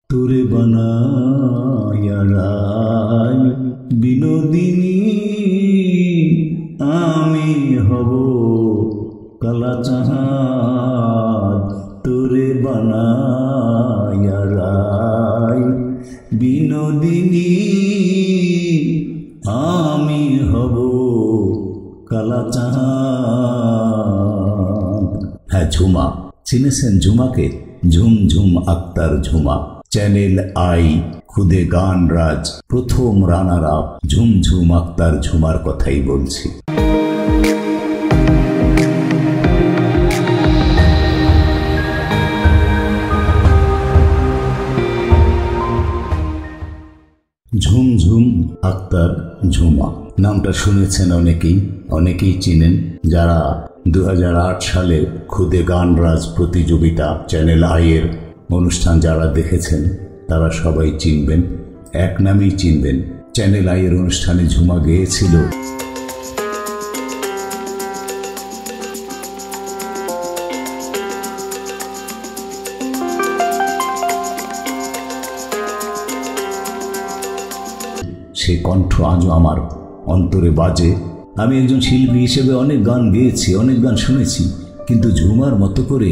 তোরে বানায়া রায় বিনোদিনী, আমি হব কালাচাঁদ। তোরে বানায়া রায় বিনোদিনী, আমি হব কালাচাঁদ। হ্যাঁ, ঝুমা চিনেছেন ঝুমাকে? ঝুমঝুম আক্তার ঝুমা। চ্যানেল আই খুদে গান রাজ প্রথম রানার আপ ঝুমঝুম আক্তার ঝুমার কথাই বলছি। ঝুমঝুম আক্তার ঝুমা নামটা শুনেছেন অনেকেই চিনেন। যারা 2008 সালে খুদে গান রাজ প্রতিযোগিতা চ্যানেল আইয়ের অনুষ্ঠান যারা দেখেছেন তারা সবাই চিনবেন, এক নামেই চিনবেন। চ্যানেল আইয়ের অনুষ্ঠানে ঝুমা গেয়েছিল সে কণ্ঠ আজও আমার অন্তরে বাজে। আমি একজন শিল্পী হিসেবে অনেক গান গেয়েছি, অনেক গান শুনেছি, কিন্তু ঝুমার মতো করে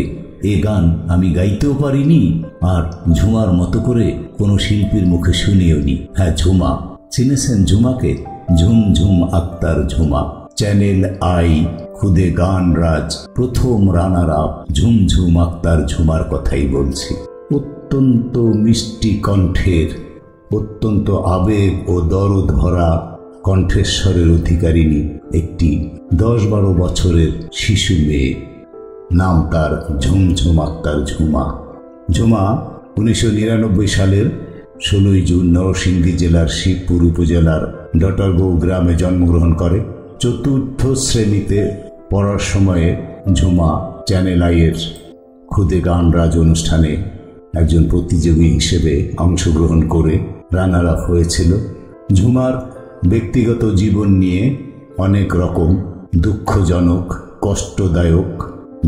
এ গান আমি গাইতেও পারিনি, আর ঝুমার মতো করে কোনো শিল্পীর মুখে শুনিও নি। হ্যাঁ, ঝুমা চিনেছেন ঝুমাকে? ঝুমঝুম আক্তার ঝুমা। চ্যানেল আই খুদে গান রাজ প্রথম রানার আপ ঝুমঝুম আক্তার ঝুমার কথাই বলছি। অত্যন্ত মিষ্টি কণ্ঠের, অত্যন্ত আবেগ ও দরদ ভরা কণ্ঠেশ্বরের অধিকারিণী একটি 10-12 বছরের শিশু মেয়ে। নাম তার ঝুমঝুম আক্তার ঝুমা। ঝুমা 1999 সালের 16 জুন নরসিংদী জেলার শিবপুর উপজেলার ডটারগৌ গ্রামে জন্মগ্রহণ করে। চতুর্থ শ্রেণীতে পড়ার সময়ে ঝুমা চ্যানেল আইয়ের খুদে গান রাজ অনুষ্ঠানে একজন প্রতিযোগী হিসেবে অংশগ্রহণ করে রানার আপ হয়েছিল। ঝুমার ব্যক্তিগত জীবন নিয়ে অনেক রকম দুঃখজনক, কষ্টদায়ক,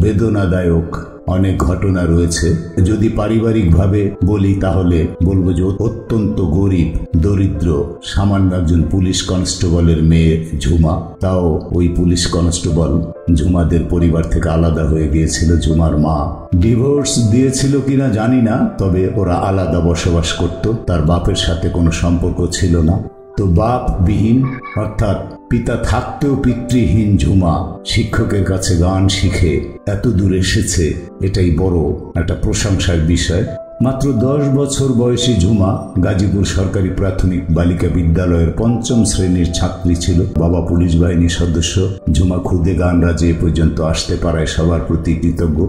বেদনাদায়ক অনেক ঘটনা রয়েছে। যদি পারিবারিকভাবে বলি তাহলে বলবো যে অত্যন্ত গরিব, দরিদ্র, সামান্য একজন পুলিশ কনস্টেবলের মেয়ে ঝুমা। তাও ওই পুলিশ কনস্টেবল ঝুমাদের পরিবার থেকে আলাদা হয়ে গিয়েছিল। ঝুমার মা ডিভোর্স দিয়েছিল কিনা জানি না, তবে ওরা আলাদা বসবাস করত, তার বাপের সাথে কোনো সম্পর্ক ছিল না। তো বাপ বিহীন অর্থাৎ পিতা থাকতেও পিতৃহীন ঝুমা শিক্ষকের কাছে গান শিখে এত দূর এসেছে, এটাই বড় একটা প্রশংসার বিষয়। মাত্র 10 বছর বয়সী ঝুমা গাজীপুর সরকারি প্রাথমিক বালিকা বিদ্যালয়ের 5ম শ্রেণীর ছাত্রী ছিল। বাবা পুলিশ বাহিনীর সদস্য। ঝুমা খুদে গান রাজে এ পর্যন্ত আসতে পারায় সবার প্রতি কৃতজ্ঞ।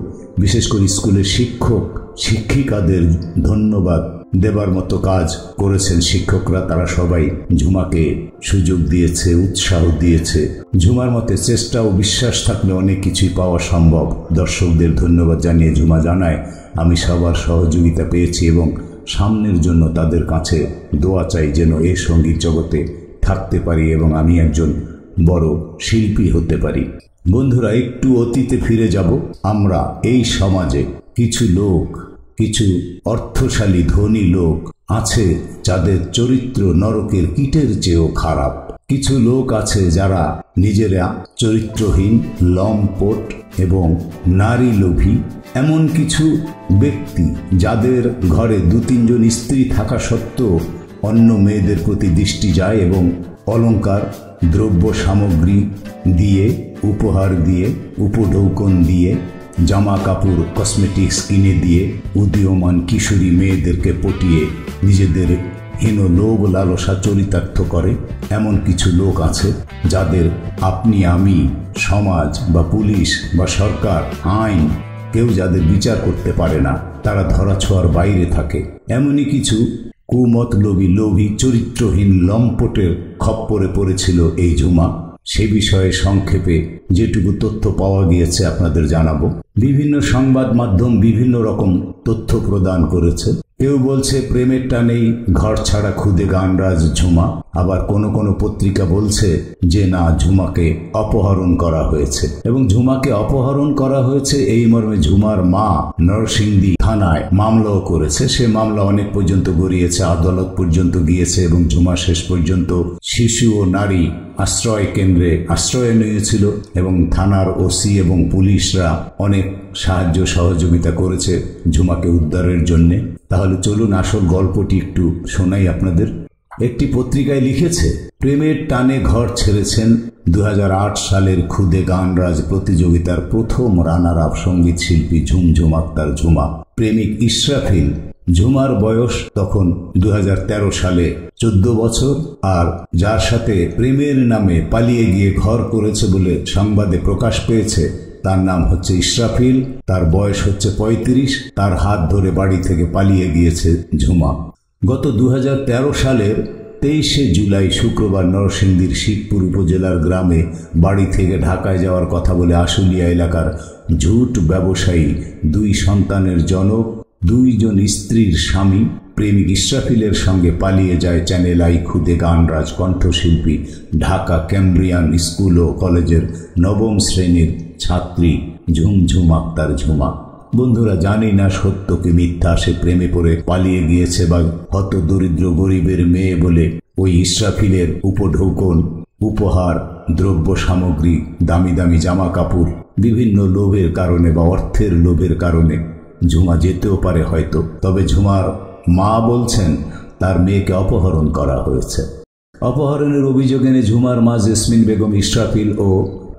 বিশেষ করে স্কুলের শিক্ষক শিক্ষিকাদের ধন্যবাদ দেবার মতো কাজ করেছেন শিক্ষকরা। তারা সবাই ঝুমাকে সুযোগ দিয়েছে, উৎসাহ দিয়েছে। ঝুমার মতে চেষ্টা ও বিশ্বাস থাকলে অনেক কিছুই পাওয়া সম্ভব। দর্শকদের ধন্যবাদ জানিয়ে ঝুমা জানায়, আমি সবার সহযোগিতা পেয়েছি এবং সামনের জন্য তাদের কাছে দোয়া চাই যেন এই সঙ্গীত জগতে থাকতে পারি এবং আমি একজন বড় শিল্পী হতে পারি। বন্ধুরা, একটু অতীতে ফিরে যাব। আমরা এই সমাজে কিছু লোক, কিছু অর্থশালী ধনী লোক আছে যাদের চরিত্র নরকের কীটের চেয়েও খারাপ। কিছু লোক আছে যারা নিজেরা চরিত্রহীন, লম্পট এবং নারী লোভী। এমন কিছু ব্যক্তি যাদের ঘরে 2-3 জন স্ত্রী থাকা সত্ত্বেও অন্য মেয়েদের প্রতি দৃষ্টি যায় এবং অলংকার, দ্রব্য সামগ্রী দিয়ে, উপহার দিয়ে, উপঢৌকন দিয়ে, জামা কাপড়, কসমেটিক্স কিনে দিয়ে উদীয়মান কিশোরী মেয়েদেরকে পটিয়ে নিজেদের হীন লোভ লালসা চরিতার্থ করে। এমন কিছু লোক আছে যাদের আপনি, আমি, সমাজ বা পুলিশ বা সরকার, আইন কেউ যাদের বিচার করতে পারে না, তারা ধরাছোঁয়ার বাইরে থাকে। এমনই কিছু কুমতলোভী, লোভী, চরিত্রহীন লম্পটের খপ্পরে পড়েছিল এই ঝুমা। সে বিষয়ে সংক্ষেপে যেটুকু তথ্য পাওয়া গিয়েছে আপনাদের জানাবো। বিভিন্ন সংবাদ মাধ্যম বিভিন্ন রকম তথ্য প্রদান করেছে, কেউ বলছে প্রেমের টানেই ঘর ছাড়া খুদে গানরাজ ঝুমা, আবার কোন কোন পত্রিকা বলছে যে না, ঝুমাকে অপহরণ করা হয়েছে এবং ঝুমাকে অপহরণ করা হয়েছে এই মর্মে ঝুমার মা নরসিংদী থানায় মামলাও করেছে। সে মামলা অনেক পর্যন্ত গড়িয়েছে, আদালত পর্যন্ত গিয়েছে এবং ঝুমা শেষ পর্যন্ত শিশু ও নারী আশ্রয় কেন্দ্রে আশ্রয় নিয়েছিল এবং থানার ওসি এবং পুলিশরা অনেক সাহায্য সহযোগিতা করেছে ঝুমাকে উদ্ধারের জন্য। তাহলে চলুন আসল গল্পটি একটু শোনাই আপনাদের। একটি পত্রিকায় লিখেছে, প্রেমের টানে ঘর ছেড়েছেন 2008 সালের খুদে গানরাজ প্রতিযোগিতার প্রথম রানার আপ সঙ্গীত শিল্পী ঝুমঝুম আক্তার ঝুমা। প্রেমিক ইসরাফিল। ঝুমার বয়স তখন 2013 সালে 14 বছর, আর যার সাথে প্রেমের নামে পালিয়ে গিয়ে ঘর করেছে বলে সংবাদে প্রকাশ পেয়েছে তার নাম হচ্ছে ইসরাফিল। তার বয়স হচ্ছে 35। তার হাত ধরে বাড়ি থেকে পালিয়ে গিয়েছে ঝুমা। গত 2013 সালের 23শে জুলাই শুক্রবার নরসিংদীর শিবপুর উপজেলার গ্রামে বাড়ি থেকে ঢাকায় যাওয়ার কথা বলে আশুলিয়া এলাকার ঝুট ব্যবসায়ী 2 সন্তানের জনক, 2 জন স্ত্রীর স্বামী প্রেমিক ইসরাফিলের সঙ্গে পালিয়ে যায় চ্যানেল আই খুদে গানরাজ কণ্ঠশিল্পী ঢাকা ক্যাম্ব্রিয়ান স্কুল ও কলেজের 9ম শ্রেণীর ছাত্রী ঝুমঝুম আক্তার ঝুমা। বন্ধুরা, জানি না সত্য কি মিথ্যা, সে প্রেমে পড়ে পালিয়ে গিয়েছে বা হত দরিদ্র গরিবের মেয়ে বলে ওই ইসরাফিলের উপঢৌকন, উপহার, দ্রব্য সামগ্রী, দামি দামি জামা কাপড়, বিভিন্ন লোভের কারণে বা অর্থের লোভের কারণে ঝুমা যেতেও পারে হয়তো। তবে ঝুমার মা বলছেন তার মেয়েকে অপহরণ করা হয়েছে। অপহরণের অভিযোগ এনে ঝুমার মা জেসমিন বেগম ইসরাফিল ও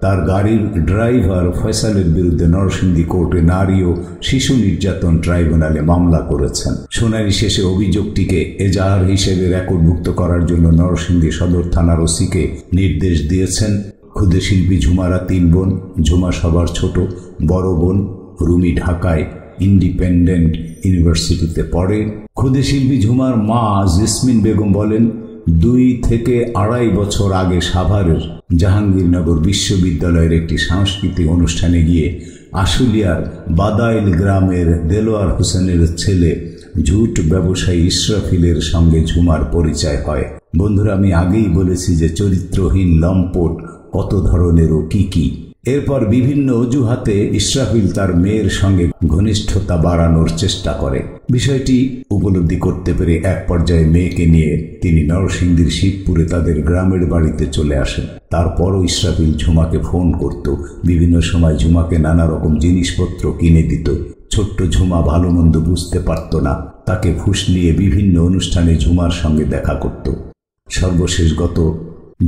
তার গাড়ির ড্রাইভার ফয়সালের বিরুদ্ধে নরসিংদী কোর্টে নারী ও শিশু নির্যাতন ট্রাইব্যুনালে মামলা করেছেন। শুনানি শেষে অভিযোগটিকে এজাহার হিসেবে রেকর্ডভুক্ত করার জন্য নরসিংদী সদর থানার ওসিকে নির্দেশ দিয়েছেন। ক্ষুদে শিল্পী ঝুমারা 3 বোন। ঝুমা সবার ছোট। বড় বোন রুমি ঢাকায় ইন্ডিপেন্ডেন্ট ইউনিভার্সিটিতে পড়ে। ক্ষুদে শিল্পী ঝুমার মা জেসমিন বেগম বলেন, 2 থেকে 2.5 বছর আগে সাভারের জাহাঙ্গীরনগর বিশ্ববিদ্যালয়ের একটি সাংস্কৃতিক অনুষ্ঠানে গিয়ে আশুলিয়ার বাদাইল গ্রামের দেলোয়ার হোসেনের ছেলে ঝুট ব্যবসায়ী ইসরাফিলের সঙ্গে ঝুমার পরিচয় হয়। বন্ধুরা, আমি আগেই বলেছি যে চরিত্রহীন লম্পট কত ধরনের ও কি। এরপর বিভিন্ন অজুহাতে ইসরাফিল তার মেয়ের সঙ্গে ঘনিষ্ঠতা বাড়ানোর চেষ্টা করে। বিষয়টি উপলব্ধি করতে পেরে এক পর্যায়ে মেয়েকে নিয়ে তিনি নরসিংদীর শিবপুরে তাদের গ্রামের বাড়িতে চলে আসেন। তারপরও ইসরাফিল ঝুমাকে ফোন করত, বিভিন্ন সময় ঝুমাকে নানা রকম জিনিসপত্র কিনে দিত। ছোট্ট ঝুমা ভালো মন্দ বুঝতে পারত না, তাকে ফুসলিয়ে বিভিন্ন অনুষ্ঠানে ঝুমার সঙ্গে দেখা করত। সর্বশেষ গত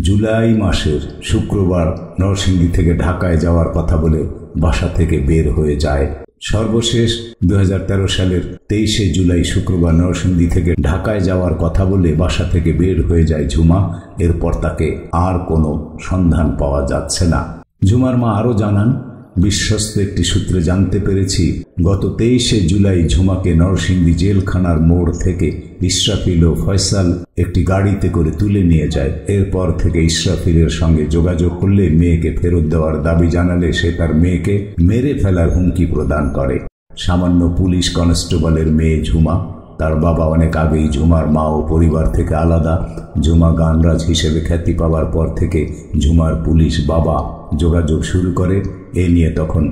জুলাই মাসের শুক্রবার নরসিংদী থেকে ঢাকায় যাওয়ার কথা বলে বাসা থেকে বের হয়ে যায়। সর্বশেষ 2013 সালের 23শে জুলাই শুক্রবার নরসিংদী থেকে ঢাকায় যাওয়ার কথা বলে বাসা থেকে বের হয়ে যায় ঝুমা। এরপর তাকে আর কোনো সন্ধান পাওয়া যাচ্ছে না। ঝুমার মা আরও জানান, বিশ্বস্ত একটি সূত্রে জানতে পেরেছি গত 23শে জুলাই ঝুমাকে নরসিংদী জেলখানার মোড় থেকে ইসরাফিল ও ফয়সাল একটি গাড়িতে করে তুলে নিয়ে যায়। এরপর থেকে ইসরাফিলের সঙ্গে যোগাযোগ করলে মেয়েকে ফেরত দেওয়ার দাবি জানালে সে তার মেয়েকে মেরে ফেলার হুমকি প্রদান করে। সামান্য পুলিশ কনস্টেবলের মেয়ে ঝুমা। তার বাবা অনেক আগেই ঝুমার মা ও পরিবার থেকে আলাদা। ঝুমা গানরাজ হিসেবে খ্যাতি পাওয়ার পর থেকে ঝুমার পুলিশ বাবা যোগাযোগ শুরু করে। এ নিয়ে তখন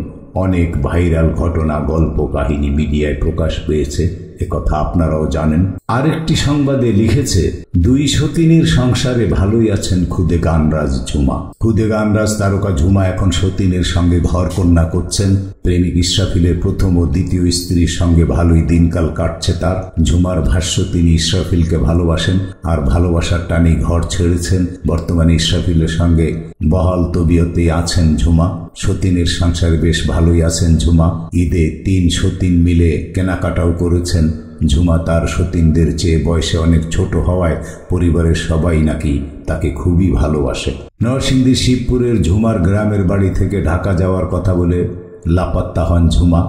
অনেক ভাইরাল ঘটনা, গল্প, কাহিনী মিডিয়ায় প্রকাশ পেয়েছে, একথা আপনারাও জানেন। আরেকটি সংবাদে লিখেছে, 2 সতীনের সংসারে ভালোই আছেন খুদে গানরাজ ঝুমা। খুদে গানরাজ তারকা ঝুমা এখন সতীনের সঙ্গে ঘর কন্যা করছেন। প্রেমিক ইসরাফিলের প্রথম ও দ্বিতীয় স্ত্রীর সঙ্গে ভালোই দিনকাল কাটছে তার। ঝুমার ভাষ্য, তিনি ইসরাফিলকে ভালোবাসেন আর ভালোবাসার টানেই ঘর ছেড়েছেন। বর্তমানে ইসরাফিলের সঙ্গে বহাল তবিয়তে আছেন ঝুমা। সতীনের সংসারে বেশ ভালোই আছেন ঝুমা। ঈদে 3 সতীন মিলে কেনাকাটাও করেছেন। ঝুমা তার সতীনদের চেয়ে বয়সে অনেক ছোট হওয়ায় পরিবারের সবাই নাকি তাকে খুবই ভালোবাসে। নরসিংদীর শিবপুরের ঝুমার গ্রামের বাড়ি থেকে ঢাকা যাওয়ার কথা বলে লাপাত্তা হন ঝুমা।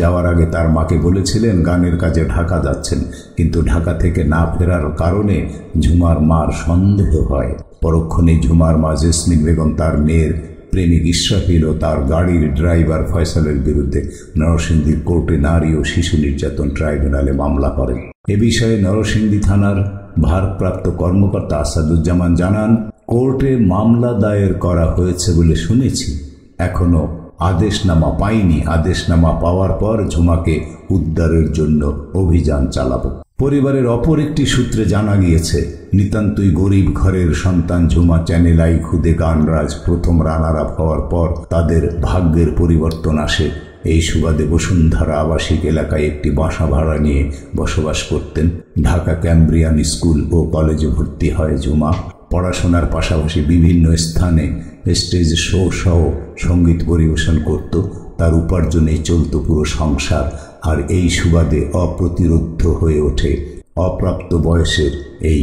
যাওয়ার আগে তার মাকে বলেছিলেন গানের কাজে ঢাকা যাচ্ছেন, কিন্তু ঢাকা থেকে না ফেরার কারণে ঝুমার মার সন্দেহ হয়। পরক্ষণে ঝুমার মা জেসমিন বেগম তার মেয়ের প্রেমিক ইসরাফিল ও তার গাড়ির ড্রাইভার ফয়সালের বিরুদ্ধে নরসিংদীর কোর্টে নারী ও শিশু নির্যাতন ট্রাইব্যুনালে মামলা করেন। এ বিষয়ে নরসিংদী থানার ভারপ্রাপ্ত কর্মকর্তা আসাদুজ্জামান জানান, কোর্টে মামলা দায়ের করা হয়েছে বলে শুনেছি, এখনো আদেশনামা পাইনি। আদেশনামা পাওয়ার পর ঝুমাকে উদ্ধারের জন্য অভিযান চালাবো। পরিবারের অপর একটি সূত্রে জানা গিয়েছে, নিতান্তই গরিব ঘরের সন্তান ঝুমা চ্যানেল আই খুদে গানরাজ প্রথম রানার আপ হওয়ার পর তাদের ভাগ্যের পরিবর্তন আসে। এই সুবাদে বসুন্ধরা আবাসিক এলাকায় একটি বাসা ভাড়া নিয়ে বসবাস করতেন। ঢাকা ক্যামব্রিয়ান স্কুল ও কলেজে ভর্তি হয় ঝুমা। পড়াশোনার পাশাপাশি বিভিন্ন স্থানে স্টেজ শো সহ সঙ্গীত পরিবেশন করত। তার উপার্জনেই চলত পুরো সংসার। আর এই সুবাদে অপ্রতিরোধ্য হয়ে ওঠে অপ্রাপ্ত বয়সের এই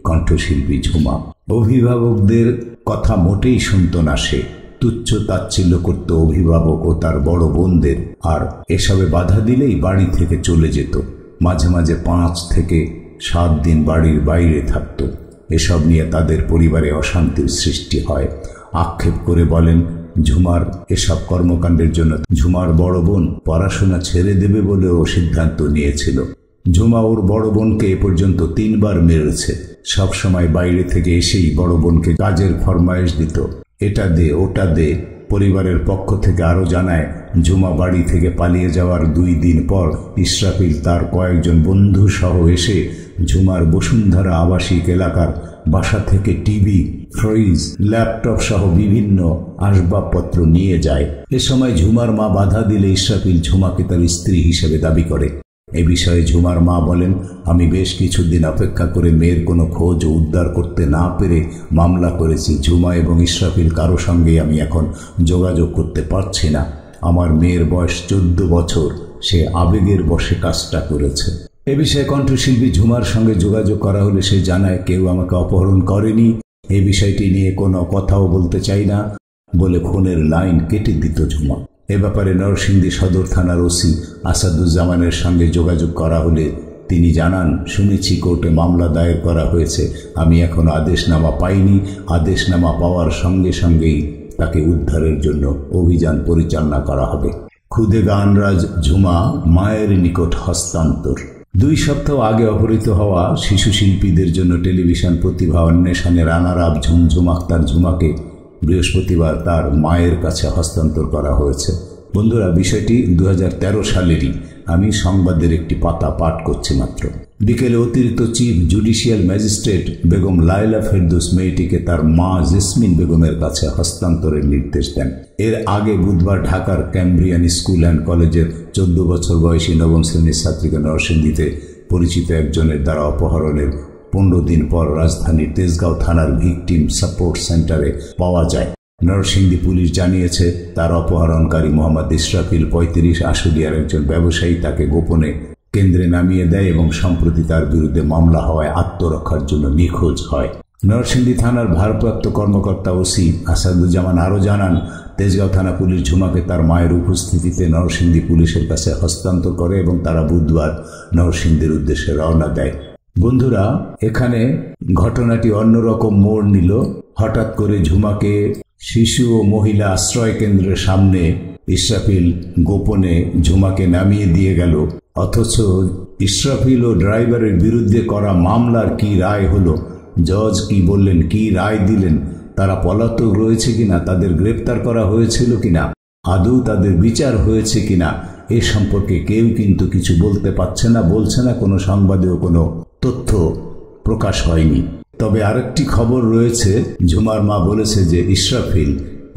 কণ্ঠশিল্পী ঝুমা। অভিভাবকদের কথা মোটেই শুনত না সে। তুচ্ছ তাচ্ছিল্য করত অভিভাবক ও তার বড় বোনদের, আর এসবে বাধা দিলেই বাড়ি থেকে চলে যেত। মাঝে মাঝে 5 থেকে 7 দিন বাড়ির বাইরে থাকত। এসব নিয়ে তাদের পরিবারে অশান্তির সৃষ্টি হয়। আক্ষেপ করে বলেন, ঝুমার এসব কর্মকাণ্ডের জন্য ঝুমার বড় বোন পড়াশোনা ছেড়ে দেবে বলেও সিদ্ধান্ত নিয়েছিল। ঝুমা ওর বড় বোনকে এ পর্যন্ত 3 বার মেরেছে। সবসময় বাইরে থেকে এসেই বড় বোনকে কাজের ফরমায়েশ দিত, এটা দে ওটা দে। পরিবারের পক্ষ থেকে আরও জানায়, ঝুমা বাড়ি থেকে পালিয়ে যাওয়ার 2 দিন পর ইসরাফিল তার কয়েকজন বন্ধু সহ এসে ঝুমার বসুন্ধরা আবাসিক এলাকার বাসা থেকে টিভি, ফ্রিজ, ল্যাপটপ সহ বিভিন্ন আসবাবপত্র নিয়ে যায়। এ সময় ঝুমার মা বাধা দিলে ইসরাফিল ঝুমাকে তার স্ত্রী হিসেবে দাবি করে। এ বিষয়ে ঝুমার মা বলেন, আমি বেশ কিছুদিন অপেক্ষা করে মেয়ের কোনো খোঁজ ও উদ্ধার করতে না পেরে মামলা করেছি। ঝুমা এবং ইসরাফিল কারো সঙ্গেই আমি এখন যোগাযোগ করতে পারছি না। আমার মেয়ের বয়স 14 বছর, সে আবেগের বশে কাজটা করেছে। এ বিষয়ে কণ্ঠশিল্পী ঝুমার সঙ্গে যোগাযোগ করা হলে সে জানায়, কেউ আমাকে অপহরণ করেনি, এই বিষয়টি নিয়ে কোনো কথাও বলতে চাই না বলে ফোনের লাইন কেটে দিত ঝুমা। এ ব্যাপারে নরসিংদী সদর থানার ওসি আসাদুজ্জামানের সঙ্গে যোগাযোগ করা হলে তিনি জানান, শুনেছি কোর্টে মামলা দায়ের করা হয়েছে, আমি এখনো আদেশনামা পাইনি। আদেশনামা পাওয়ার সঙ্গে সঙ্গেই তাকে উদ্ধারের জন্য অভিযান পরিচালনা করা হবে। খুদে গানরাজ ঝুমা মায়ের নিকট হস্তান্তর। 2 সপ্তাহ আগে অপহৃত হওয়া শিশু শিল্পীদের জন্য টেলিভিশন প্রতিভা অন্বেষণে রানার আপ ঝুমঝুম আক্তার ঝুমাকে বৃহস্পতিবার তার মায়ের কাছে হস্তান্তর করা হয়েছে। বন্ধুরা, বিষয়টি 2013 সালেরই। আমি সংবাদের একটি পাতা পাঠ করছি মাত্র। বিকেলে অতিরিক্ত chief judicial magistrate Begum Laila Ferdous মেয়েটিকে তার মা জেসমিন বেগমের কাছে হস্তান্তরের নির্দেশ দেন। এর আগে বুধবার ঢাকার ক্যামব্রিয়ান স্কুল অ্যান্ড কলেজের 14 বছর বয়সী 9ম শ্রেণীর ছাত্রীকে নরসিংদীতে পরিচিত একজনের দ্বারা অপহরণের 15 দিন পর রাজধানীর তেজগাঁও থানার ভিকটিম সাপোর্ট সেন্টারে পাওয়া যায়। নরসিংদী পুলিশ জানিয়েছে, তার অপহরণকারী মোহাম্মদ ইসরাফিল 35 আশুলিয়ার একজন ব্যবসায়ী তাকে গোপনে কেন্দ্রে নামিয়ে দেয় এবং সম্প্রতি তার বিরুদ্ধে মামলা হওয়ায় আত্মরক্ষার জন্য নিখোঁজ হয়। নরসিংদী থানার ভারপ্রাপ্ত কর্মকর্তা ওসি আসাদুজ্জামান আরও জানান, তেজগাঁও থানা পুলিশ ঝুমাকে তার মায়ের উপস্থিতিতে নরসিংদী পুলিশের কাছে হস্তান্তর করে এবং তারা বুধবার নরসিংদীর উদ্দেশ্যে রওনা দেয়। বন্ধুরা, এখানে ঘটনাটি অন্যরকম মোড় নিল। হঠাৎ করে ঝুমাকে শিশু ও মহিলা আশ্রয় কেন্দ্রের সামনে ইসরাফিল গোপনে ঝুমাকে নামিয়ে দিয়ে গেল। অথচ ইসরাফিল ও ড্রাইভারের বিরুদ্ধে করা মামলার কি রায় হলো, জজ কি বললেন, কি রায় দিলেন, তারা পলাতক রয়েছে কিনা, তাদের গ্রেপ্তার করা হয়েছিল কিনা, আদৌ তাদের বিচার হয়েছে কিনা, এ সম্পর্কে কেউ কিন্তু কিছু বলতে পারছে না, বলছে না। কোনো সংবাদেও কোনো তথ্য প্রকাশ হয়নি। তবে আরেকটি খবর রয়েছে, ঝুমার মা বলেছে যে ইসরাফিল,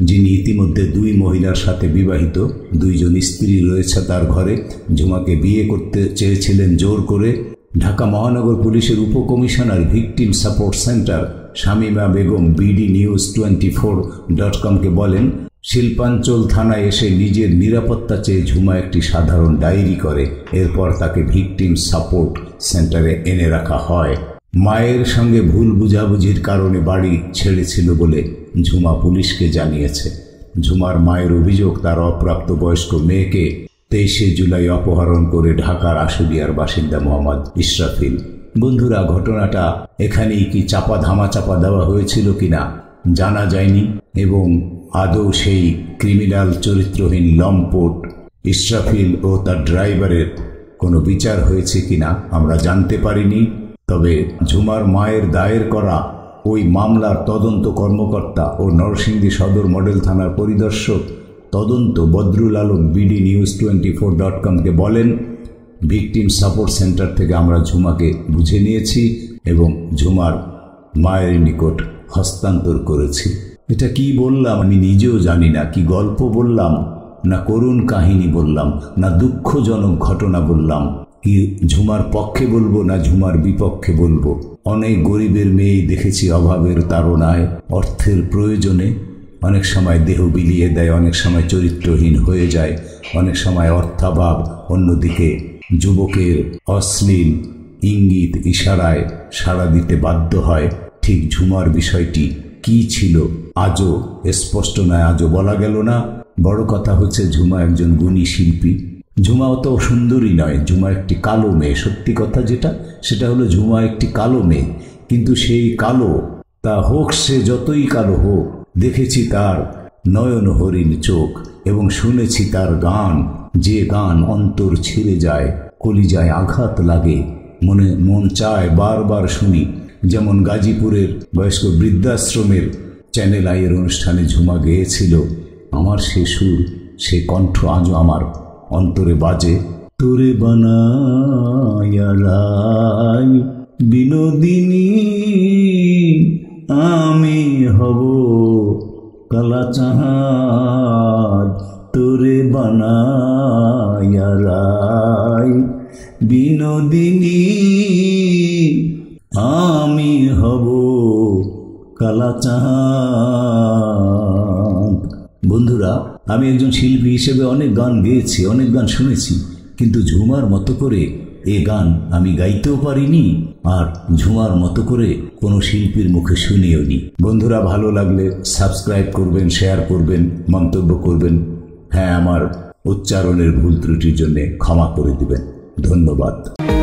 যিনি ইতিমধ্যে 2 মহিলার সাথে বিবাহিত, 2 জন স্ত্রী রয়েছে তার ঘরে, ঝুমাকে বিয়ে করতে চেয়েছিলেন জোর করে। ঢাকা মহানগর পুলিশের উপকমিশনার victim support centre Shamima Begum bdnews24.com-কে বলেন, শিল্পাঞ্চল থানায় এসে নিজের নিরাপত্তা চেয়ে ঝুমা একটি সাধারণ ডায়েরি করে। এরপর তাকে ভিকটিম সাপোর্ট সেন্টারে এনে রাখা হয়। মায়ের সঙ্গে ভুল বুঝাবুঝির কারণে বাড়ি ছেড়েছিল বলে ঝুমা পুলিশকে জানিয়েছে। ঝুমার মায়ের অভিযোগ, তার অপ্রাপ্তবয়স্ক মেয়েকে 23 জুলাই অপহরণ করে ঢাকার আশুলিয়ার বাসিন্দা মোহাম্মদ ইসরাফিল। বন্ধুরা, ঘটনাটা এখানেই কি চাপা দেওয়া হয়েছিল কিনা জানা যায়নি এবং আদৌ সেই ক্রিমিনাল চরিত্রহীন লম্পট ইসরাফিল ও তার ড্রাইভারের কোনো বিচার হয়েছে কিনা আমরা জানতে পারিনি। তবে ঝুমার মায়ের দায়ের করা ওই মামলার তদন্ত কর্মকর্তা ও নরসিংদী সদর মডেল থানার পরিদর্শক তদন্ত বদরুল আলম বিডি নিউজ 24.com-কে বলেন, ভিকটিম সাপোর্ট সেন্টার থেকে আমরা ঝুমাকে বুঝে নিয়েছি এবং ঝুমার মায়ের নিকট হস্তান্তর করেছি। এটা কি বললাম আমি নিজেও জানি না। কি গল্প বললাম, না করুণ কাহিনী বললাম, না দুঃখজনক ঘটনা বললাম, কি ঝুমার পক্ষে বলবো না ঝুমার বিপক্ষে বলবো। অনেক গরিবের মেয়ে দেখেছি অভাবের তাড়নায়, অর্থের প্রয়োজনে অনেক সময় দেহ বিলিয়ে দেয়, অনেক সময় চরিত্রহীন হয়ে যায়, অনেক সময় অর্থাভাব, অন্যদিকে যুবকের অশ্লীল ইঙ্গিত ইশারায় সাড়া দিতে বাধ্য হয়। ঠিক ঝুমার বিষয়টি কি ছিল আজও স্পষ্ট নয়, আজও বলা গেল না। বড় কথা হচ্ছে ঝুমা একজন গুণী শিল্পী। ঝুমা অত সুন্দরী নয়, ঝুমা একটি কালো মেয়ে। সত্যি কথা যেটা, সেটা হলো ঝুমা একটি কালো মেয়ে। কিন্তু সেই কালো, তা হোক সে যতই কালো হোক, দেখেছি তার নয়ন হরিণ চোখ এবং শুনেছি তার গান, যে গান অন্তর ছিঁড়ে যায়, কলিজায় আঘাত লাগে, মন চায় বারবার শুনি। যেমন গাজীপুরের বয়স্ক বৃদ্ধাশ্রমের চ্যানেল আইয়ের অনুষ্ঠানে ঝুমা গেয়েছিল, আমার সে সুর, সে কণ্ঠ আজও আমার অন্তরে বাজে। তোরে বানায়া রাই বিনোদিনী, আমি হব কালাচাঁদ। তোরে বানায়া রাই বিনোদিনী, আমি হব কালাচাঁদ। বন্ধুরা, আমি একজন শিল্পী হিসেবে অনেক গান গেয়েছি, অনেক গান শুনেছি, কিন্তু ঝুমার মতো করে এ গান আমি গাইতেও পারিনি, আর ঝুমার মতো করে কোনো শিল্পীর মুখে শুনিও নি। বন্ধুরা, ভালো লাগলে সাবস্ক্রাইব করবেন, শেয়ার করবেন, মন্তব্য করবেন। হ্যাঁ, আমার উচ্চারণের ভুল ত্রুটির জন্য ক্ষমা করে দিবেন। ধন্যবাদ।